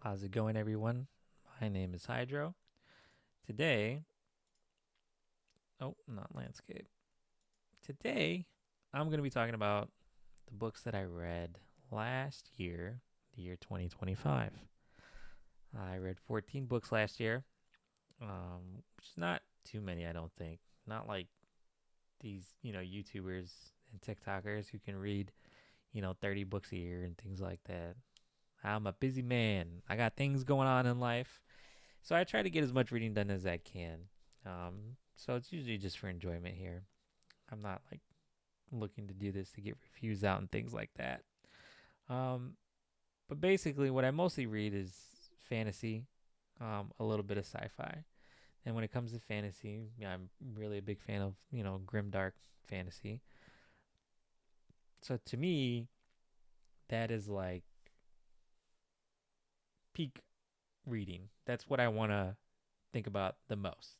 How's it going, everyone? My name is Hydro. Today, not landscape. Today, I'm going to be talking about the books that I read last year, the year 2025. I read 14 books last year, which is not too many, I don't think. Not like these, YouTubers and TikTokers who can read, 30 books a year and things like that. I'm a busy man. I got things going on in life. So I try to get as much reading done as I can. So it's usually just for enjoyment here. I'm not like looking to do this to get reviews out and things like that. Um, but basically, what I mostly read is fantasy, a little bit of sci-fi. And when it comes to fantasy, yeah, I'm really a big fan of grimdark fantasy. So to me, that is like peak reading. That's what I want to think about the most.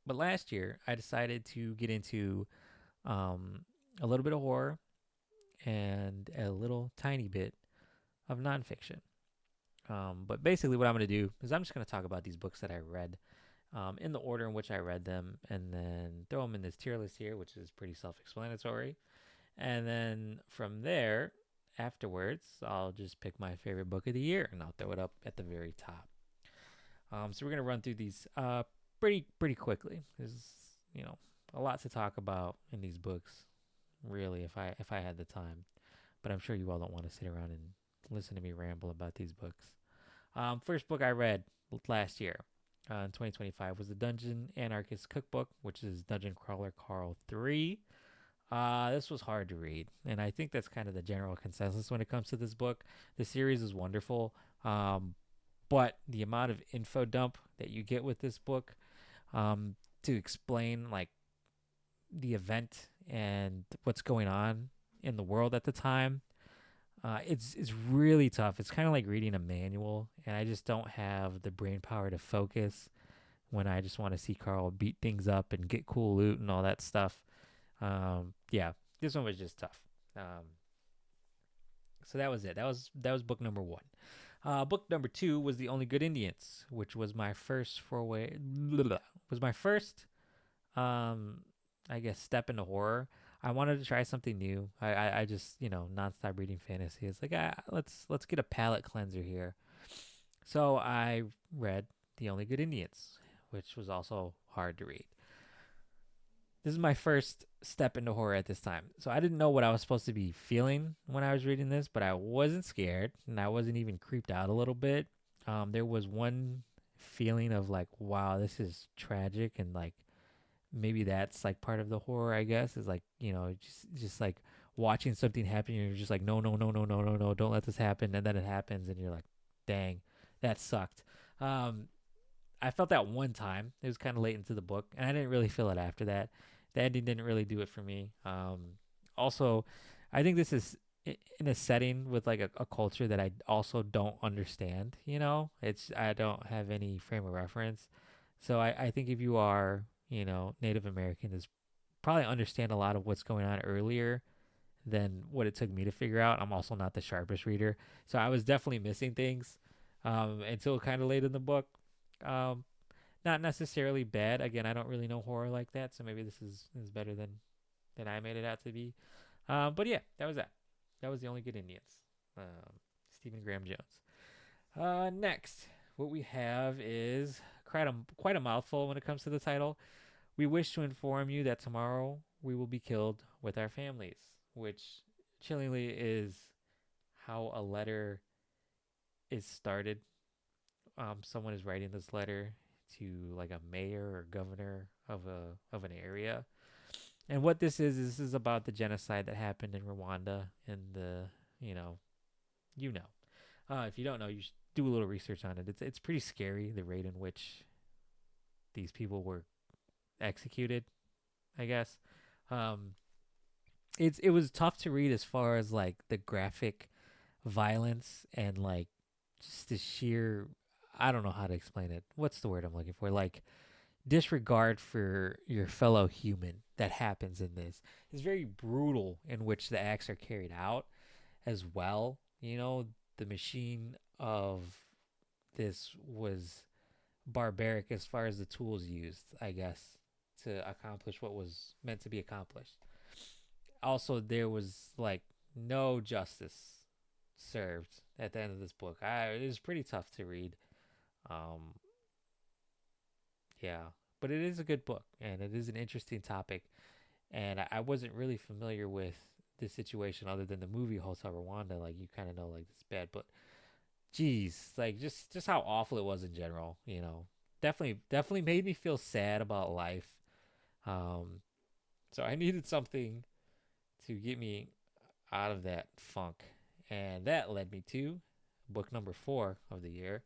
But last year, I decided to get into um, a little bit of horror, and a little tiny bit of nonfiction. But basically, what I'm going to do is I'm just going to talk about these books that I read in the order in which I read them, and then throw them in this tier list here, which is pretty self explanatory. And then from there, afterwards, I'll just pick my favorite book of the year and I'll throw it up at the very top. So we're going to run through these pretty quickly. There's, you know, a lot to talk about in these books, really, if I had the time. But I'm sure you all don't want to sit around and listen to me ramble about these books. First book I read last year in 2025 was the Dungeon Anarchist Cookbook, which is Dungeon Crawler Carl 3. This was hard to read, and I think that's kind of the general consensus when it comes to this book. The series is wonderful, but the amount of info dump that you get with this book to explain like the event and what's going on in the world at the time. It's really tough. It's kind of like reading a manual, and I just don't have the brain power to focus when I just want to see Carl beat things up and get cool loot and all that stuff. Yeah, this one was just tough. So that was it. That was book number one. Book number two was The Only Good Indians, which was my first foray. Was my first um I guess step into horror. I wanted to try something new. I just nonstop reading fantasy. It's like let's get a palate cleanser here. So I read The Only Good Indians, which was also hard to read. This is my first step into horror at this time. So I didn't know what I was supposed to be feeling when I was reading this, but I wasn't scared and I wasn't even creeped out a little bit. There was one feeling of like, wow, this is tragic, and like maybe that's like part of the horror, I guess, is like just like watching something happen and you're just like, no, no, no, no, no, no, no, don't let this happen, and then it happens and you're like, dang, that sucked. um I felt that one time. It was kind of late into the book, and I didn't really feel it after that. The ending didn't really do it for me. Also, I think this is in a setting with like a culture that I also don't understand. I don't have any frame of reference. So I think if you are, Native American, is probably understand a lot of what's going on earlier than what it took me to figure out. I'm also not the sharpest reader, so I was definitely missing things until kind of late in the book. Um, Not necessarily bad. Again, I don't really know horror like that, so maybe this is better than I made it out to be. But yeah, that was that. That was The Only Good Indians. Stephen Graham Jones. Next, what we have is quite a mouthful when it comes to the title. We wish to inform you that tomorrow we will be killed with our families, which chillingly is how a letter is started. Someone is writing this letter to like a mayor or governor of an area. And what this is about the genocide that happened in Rwanda and the you know you know. If you don't know, you should do a little research on it. It's pretty scary the rate in which these people were executed, I guess. Um, it was tough to read as far as like the graphic violence and like just the sheer, I don't know how to explain it. What's the word I'm looking for? Like disregard for your fellow human that happens in this. It's very brutal in which the acts are carried out. as well. The machine of this was barbaric as far as the tools used, I guess, to accomplish what was meant to be accomplished. Also, there was like no justice served at the end of this book. It was pretty tough to read. Um, yeah, but it is a good book and it is an interesting topic. And I wasn't really familiar with this situation other than the movie Hotel Rwanda. Like you kind of know like it's bad, but geez, like just how awful it was in general. Definitely made me feel sad about life. Um, so I needed something to get me out of that funk, and that led me to book number 4 of the year.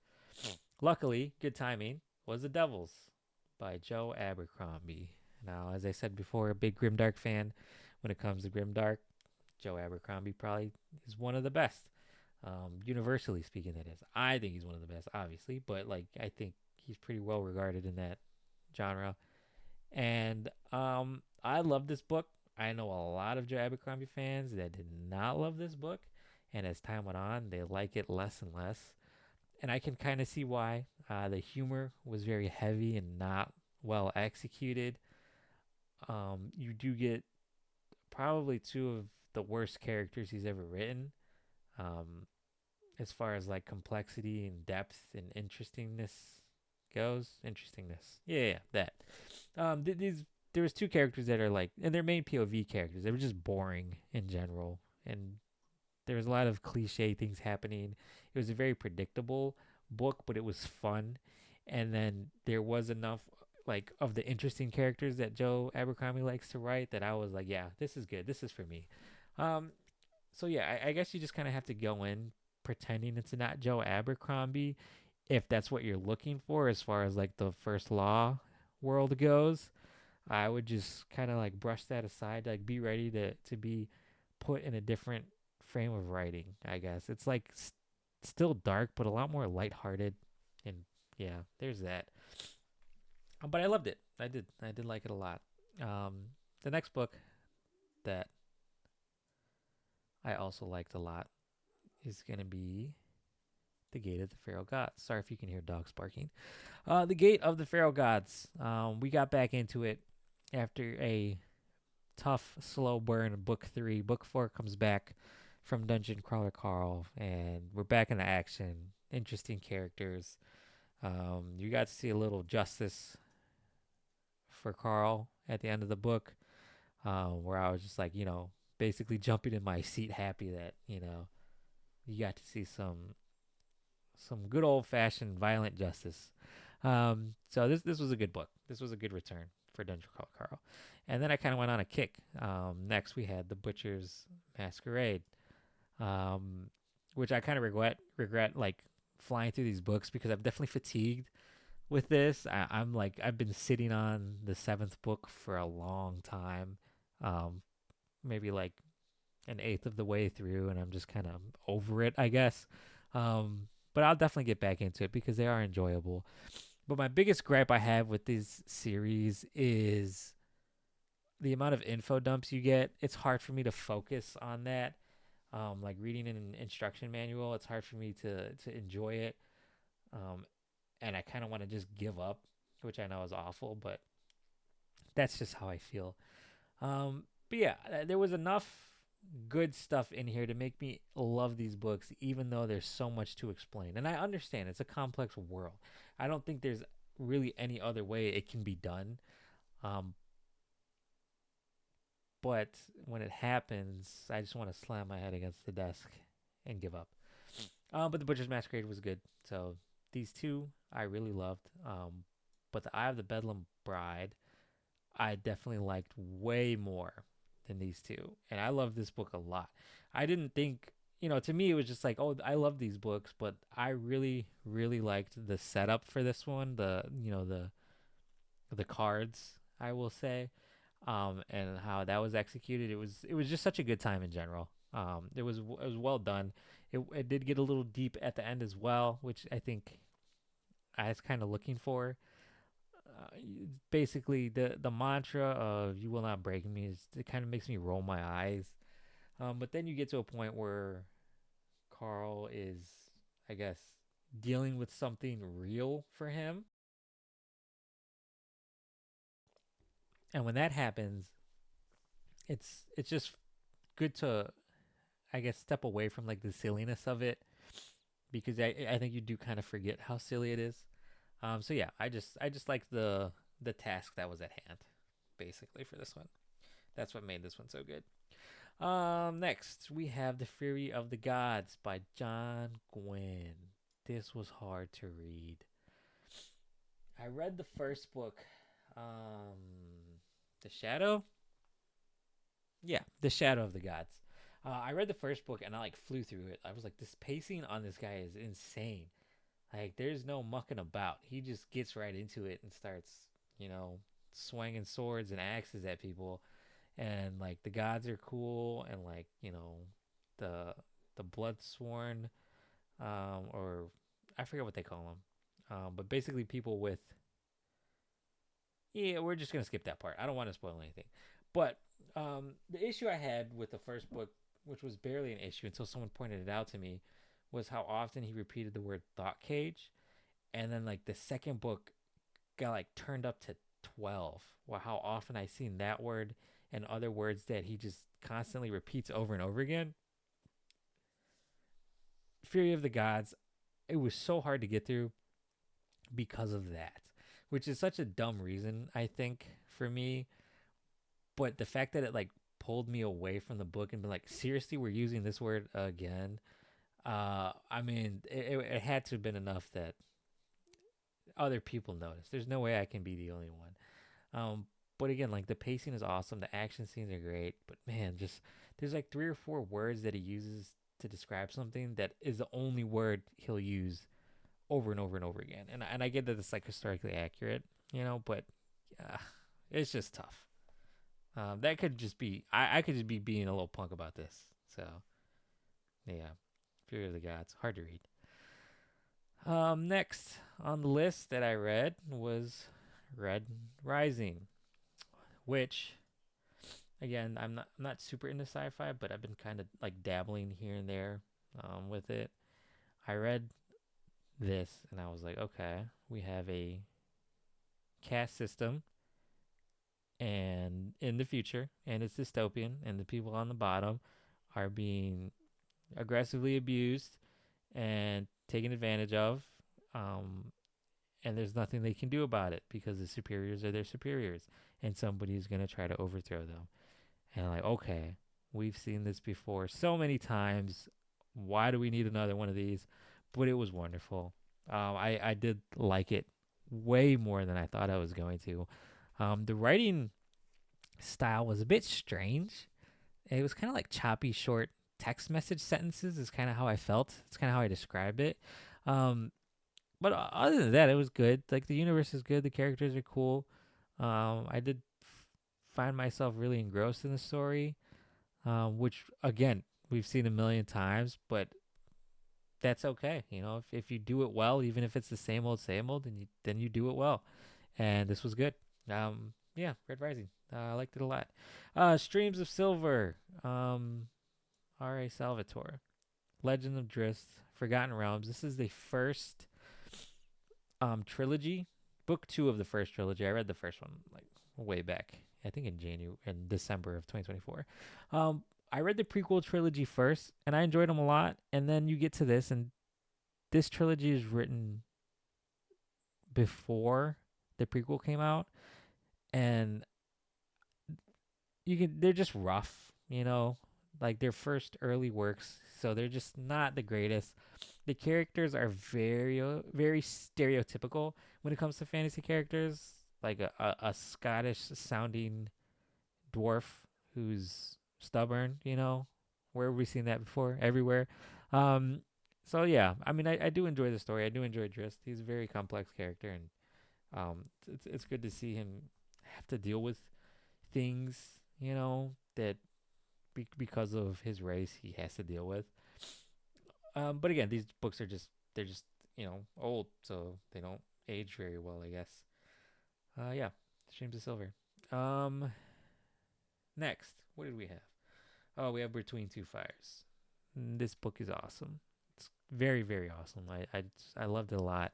Luckily, good timing, was The Devils by Joe Abercrombie. Now, as I said before, a big Grimdark fan. When it comes to Grimdark, Joe Abercrombie probably is one of the best. Universally speaking, that is. I think he's one of the best, obviously, but like I think he's pretty well regarded in that genre. And I love this book. I know a lot of Joe Abercrombie fans that did not love this book, and as time went on, they like it less and less. And I can kind of see why. The humor was very heavy and not well executed. You do get probably two of the worst characters he's ever written, um, as far as like complexity and depth and interestingness goes. Interestingness, yeah, that. These there was two characters that are like, and they're main POV characters. They were just boring in general, and there was a lot of cliche things happening. It was a very predictable book, but it was fun. And then there was enough like of the interesting characters that Joe Abercrombie likes to write that I was like, yeah, this is good. This is for me. Um, so yeah, I guess you just kind of have to go in pretending it's not Joe Abercrombie if that's what you're looking for as far as like the first law world goes. I would just kind of like brush that aside, like be ready to be put in a different frame of writing. I guess it's like still dark, but a lot more lighthearted, and yeah, there's that. But I loved it. I did like it a lot. The next book that I also liked a lot is gonna be The Gate of the Pharaoh Gods. Sorry if you can hear dogs barking. The Gate of the Pharaoh Gods. We got back into it after a tough, slow burn in book 3. Book 4 comes back from Dungeon Crawler Carl, and we're back in the action. Interesting characters. You got to see a little justice for Carl at the end of the book, where I was just like, basically jumping in my seat, happy that you got to see some good old fashioned violent justice. So this was a good book. This was a good return for Dungeon Crawler Carl. And then I kind of went on a kick. Next we had The Butcher's Masquerade, um, which I kind of regret like flying through these books because I'm definitely fatigued with this. I'm like I've been sitting on the 7th book for a long time, um, maybe like an eighth of the way through, and I'm just kind of over it, I guess. But I'll definitely get back into it because they are enjoyable. But my biggest gripe I have with this series is the amount of info dumps you get. It's hard for me to focus on that. Like reading an instruction manual, it's hard for me to enjoy it. Um, and I kind of want to just give up, which I know is awful, but that's just how I feel. But yeah, there was enough good stuff in here to make me love these books, even though there's so much to explain. And I understand it's a complex world. I don't think there's really any other way it can be done. Um, but when it happens, I just want to slam my head against the desk and give up. But the Butcher's Masquerade was good. So these two I really loved. But the Eye of the Bedlam Bride, I definitely liked way more than these two. And I love this book a lot. I didn't think, to me, it was just like, oh, I love these books, but I really, really liked the setup for this one. The cards, I will say, and how that was executed. It was just such a good time in general. It was well done. It did get a little deep at the end as well, which I think I was kind of looking for. Basically, the mantra of "You will not break me" it kind of makes me roll my eyes. But then you get to a point where Carl is, I guess, dealing with something real for him. And when that happens, it's just good to, I guess, step away from like the silliness of it, because I think you do kind of forget how silly it is. So yeah, I just like the task that was at hand, basically, for this one. That's what made this one so good. Next we have The Fury of the Gods by John Gwynne. This was hard to read. I read the first book, um, The Shadow. Yeah, The Shadow of the Gods. I read the first book and I like flew through it. I was like, this pacing on this guy is insane. Like, there's no mucking about. He just gets right into it and starts, you know, swinging swords and axes at people. And like the gods are cool, and like, the the Bloodsworn, or I forget what they call them, but basically people with, yeah, we're just gonna skip that part. I don't want to spoil anything. But the issue I had with the first book, which was barely an issue until someone pointed it out to me, was how often he repeated the word thought cage. And then like the second book got like turned up to 12. Well, how often I seen that word and other words that he just constantly repeats over and over again. Fury of the Gods, it was so hard to get through because of that, which is such a dumb reason, I think, for me. But the fact that it like pulled me away from the book and been like, seriously, we're using this word again. I mean, it had to have been enough that other people noticed. There's no way I can be the only one. But again, like the pacing is awesome. The action scenes are great. But man, just there's like three or four words that he uses to describe something that is the only word he'll use over and over and over again. And I get that it's like historically accurate, but uh, it's just tough. That could just be I could just be being a little punk about this. So yeah, Fury of the Gods, hard to read. Next on the list that I read was Red Rising, which again I'm not super into sci-fi, but I've been kind of like dabbling here and there with it. I read this and I was like, okay, we have a caste system and in the future, and it's dystopian, and the people on the bottom are being aggressively abused and taken advantage of, um, and there's nothing they can do about it because the superiors are their superiors, and somebody's going to try to overthrow them. And I'm like, okay, we've seen this before so many times. Why do we need another one of these? But it was wonderful. I did like it way more than I thought I was going to. The writing style was a bit strange. It was kind of like choppy, short text message sentences, is kind of how I felt. It's kind of how I describe it. Um, but other than that, it was good. Like the universe is good. The characters are cool. I did find myself really engrossed in the story, which again we've seen a million times, but that's okay. If you do it well, even if it's the same old, then you do it well. And this was good. Yeah, Red Rising. I liked it a lot. Streams of Silver. R.A. Salvatore. Legend of Drizzt. Forgotten Realms. This is the first trilogy. Book 2 of the first trilogy. I read the first one like way back. I think in December of 2024. I read the prequel trilogy first, and I enjoyed them a lot. And then you get to this, and this trilogy is written before the prequel came out, and they're just rough, like their first early works, so they're just not the greatest. The characters are very very stereotypical when it comes to fantasy characters, like a Scottish sounding dwarf who's stubborn, where have we seen that before? Everywhere. um so yeah, I mean, I do enjoy the story. I do enjoy Drizzt. He's a very complex character, and it's good to see him have to deal with things, that because of his race he has to deal with. But again, these books they're just old, so they don't age very well, I guess. Yeah, Streams of Silver. Um, Next, what did we have? Oh, we have Between Two Fires. This book is awesome. It's very, very awesome. I loved it a lot.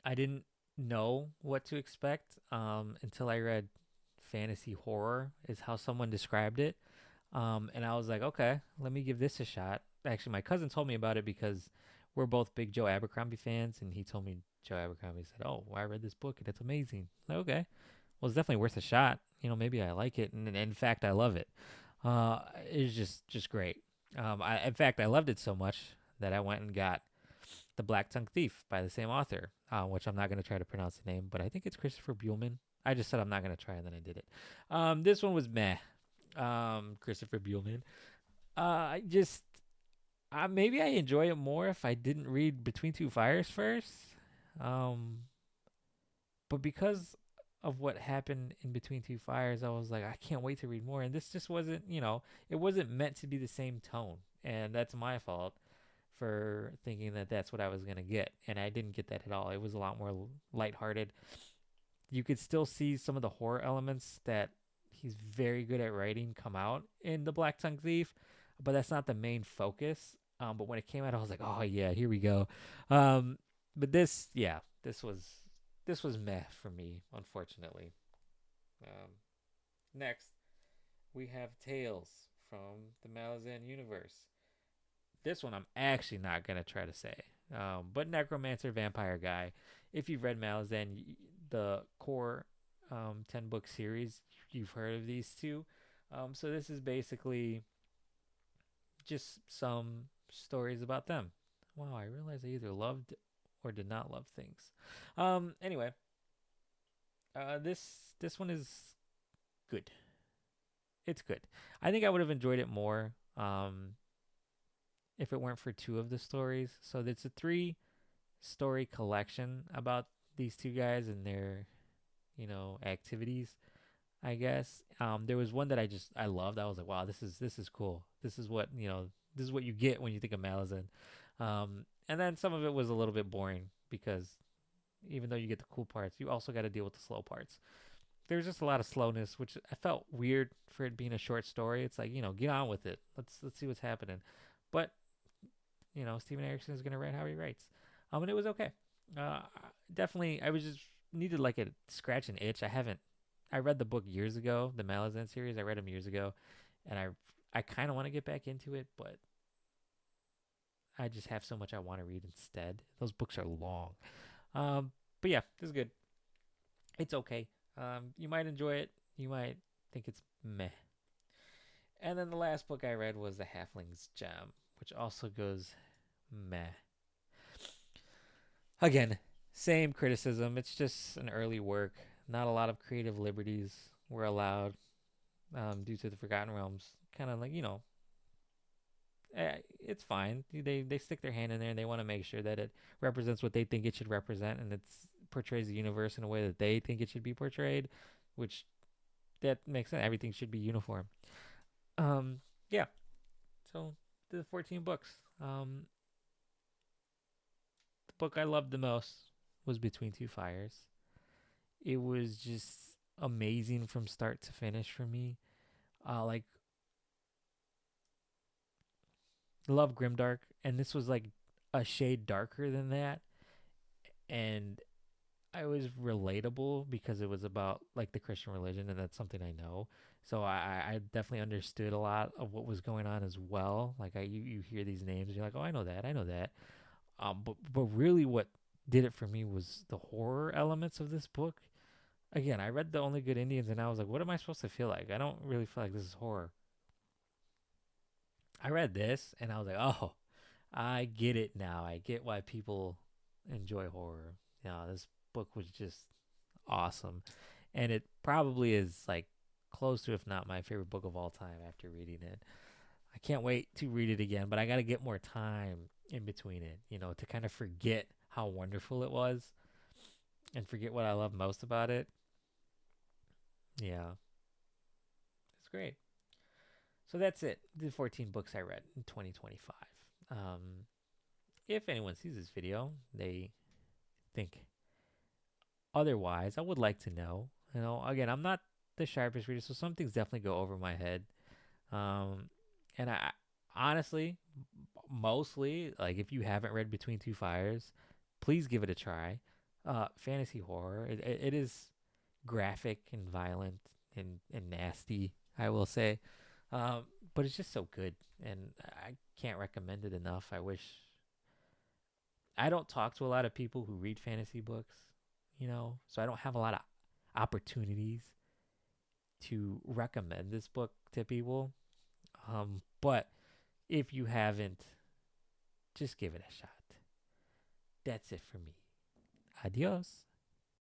I didn't know what to expect until I read fantasy horror, is how someone described it. And I was like, okay, let me give this a shot. Actually, my cousin told me about it because we're both big Joe Abercrombie fans, and he told me Joe Abercrombie said, "Oh, well, I read this book and it's amazing." Like, okay, well, it's definitely worth a shot. Maybe I like it, and in fact, I love it. It's just great. In fact, I loved it so much that I went and got The Black Tongue Thief by the same author, which I'm not going to try to pronounce the name, but I think it's Christopher Buehlman. I just said I'm not going to try, and then I did it. This one was meh. Christopher Buehlman. I just maybe I enjoy it more if I didn't read Between Two Fires first. Um, but because of what happened in Between Two Fires, I was like, I can't wait to read more. And this just wasn't, it wasn't meant to be the same tone, and that's my fault for thinking that that's what I was gonna get, and I didn't get that at all. It was a lot more lighthearted. You could still see some of the horror elements that he's very good at writing come out in The Black Tongue Thief, but that's not the main focus. But when it came out, I was like, oh yeah, here we go. But this was meh for me, unfortunately. Um, Next, we have Tales from the Malazan universe. This one I'm actually not gonna try to say. But Necromancer Vampire Guy. If you've read Malazan, the core 10-book series, you've heard of these two. So this is basically just some stories about them. Wow, I realized I either loved or did not love things. Anyway, this one is good. It's good. I think I would have enjoyed it more if it weren't for two of the stories. So it's a 3-story collection about these two guys and their, activities, I guess. There was one that I loved. I was like, wow, this is cool. This is what you get when you think of Malazan. And then some of it was a little bit boring because even though you get the cool parts, you also got to deal with the slow parts. There's just a lot of slowness, which I felt weird for it being a short story. It's like, get on with it. Let's see what's happening. But Steven Erikson is gonna write how he writes. And it was okay. Uh, Definitely, I was just needed like a scratch an itch. I read the book years ago, the Malazan series. I read them years ago, and I kind of want to get back into it, but I just have so much I want to read instead. Those books are long. But yeah, this is good. It's okay. You might enjoy it. You might think it's meh. And then the last book I read was The Halfling's Gem, which also goes meh. Again, same criticism. It's just an early work. Not a lot of creative liberties were allowed due to the Forgotten Realms. Kind of like, it's fine. They stick their hand in there and they want to make sure that it represents what they think it should represent, and it portrays the universe in a way that they think it should be portrayed, which that makes sense. Everything should be uniform. Yeah. So the 14 books. The book I loved the most was Between Two Fires. It was just amazing from start to finish for me. Like love Grimdark, and this was like a shade darker than that, and I was relatable because it was about like the Christian religion, and that's something I know. So I definitely understood a lot of what was going on as well. Like you hear these names, you're like, oh, I know that. But really, what did it for me was the horror elements of this book. Again, I read The Only Good Indians, and I was like, what am I supposed to feel like? I don't really feel like this is horror. I read this, and I was like, oh, I get it now. I get why people enjoy horror. This book was just awesome. And it probably is like close to, if not my favorite book of all time after reading it. I can't wait to read it again, but I got to get more time in between it, to kind of forget how wonderful it was and forget what I love most about it. Yeah, it's great. So that's it. The 14 books I read in 2025. If anyone sees this video, they think otherwise, I would like to know. Again, I'm not the sharpest reader, so some things definitely go over my head. And I honestly, mostly, like, if you haven't read Between Two Fires, please give it a try. Fantasy horror. It is graphic and violent and nasty, I will say. Um, but it's just so good, and I can't recommend it enough. I wish I don't talk to a lot of people who read fantasy books, so I don't have a lot of opportunities to recommend this book to people. But if you haven't, just give it a shot. That's it for me. Adios.